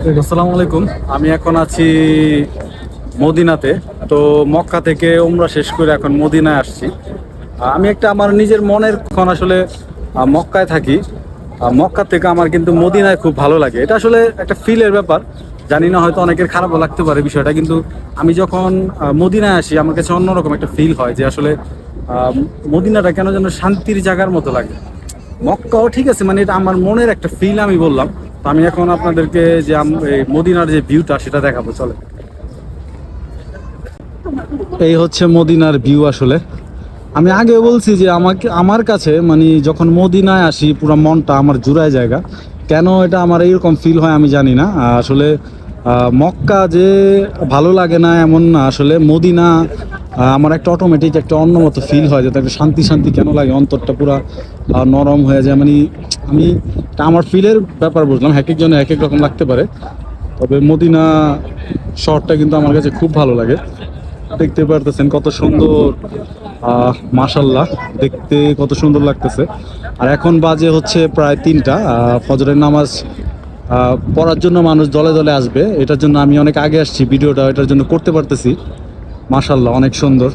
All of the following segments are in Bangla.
আসসালামু আলাইকুম। আমি এখন আছি মদিনাতে। তো মক্কা থেকে উমরা শেষ করে এখন মদিনায় আসছি। আমি একটা আমার নিজের মনের এখন আসলে মক্কায় থাকি। মক্কা থেকে আমার কিন্তু মদিনায় খুব ভালো লাগে। এটা আসলে একটা ফিলের ব্যাপার। জানি না, হয়তো অনেকের খারাপও লাগতে পারে বিষয়টা, কিন্তু আমি যখন মদিনায় আসি আমার কাছে অন্যরকম একটা ফিল হয় যে আসলে মদিনাটা কেন যেন শান্তির জায়গার মতো লাগে। মক্কাও ঠিক আছে, মানে এটা আমার মনের একটা ফিল আমি বললাম। তো আমি এখন আপনাদেরকে যে এই মদিনার যে ভিউটা সেটা দেখাবো, চলে। এই হচ্ছে মদিনার ভিউ আসলে। আমি আগে বলছি যে আমার কাছে মানে যখন মদিনায় আসি পুরো মনটা আমার জুড়ায় জায়গা। কেন এটা আমার এইরকম ফিল হয় আমি জানি না। আসলে মক্কা যে ভালো লাগে না এমন না, আসলে মদিনা আমার একটা অটোমেটিক একটা অন্য মতো ফিল হয়, যাতে একটা শান্তি শান্তি কেন লাগে, অন্তরটা পুরা নরম হয়ে যায়। মানে আমি এটা আমার ফিলের ব্যাপার বুঝলাম, এক একজনের এক এক রকম লাগতে পারে। তবে মদিনা শহরটা কিন্তু আমার কাছে খুব ভালো লাগে। দেখতে পারতেছেন কত সুন্দর, মাশাল্লাহ, দেখতে কত সুন্দর লাগতেছে। আর এখন বাজে হচ্ছে প্রায় 3টা। ফজরের নামাজ পড়ার জন্য মানুষ দলে দলে আসবে, এটার জন্য আমি অনেক আগে আসছি, ভিডিওটা এটার জন্য করতে পারতেছি। মাশাল্লাহ, অনেক সুন্দর।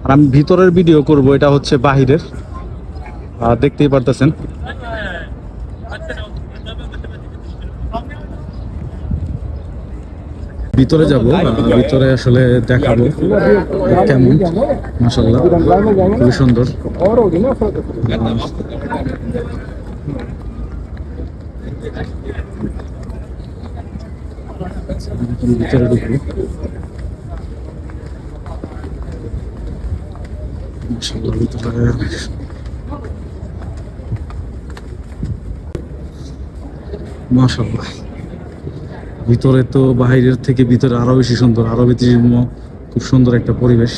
আর আমি ভিতরের ভিডিও করব, এটা হচ্ছে বাহিরের, দেখতেই পারতেছেন। ভিতরে যাব, ভিতরে আসলে দেখাবো কেমন। মাশাআল্লাহ, খুবই সুন্দর। ভিতরে ঢুকবো। মাশাআল্লাহ, ভিতরে মাশাআল্লাহ, ভিতরে তো বাইরের থেকে ভিতরে আরো বেশি সুন্দর, আরো বেশি খুব সুন্দর একটা পরিবেশ।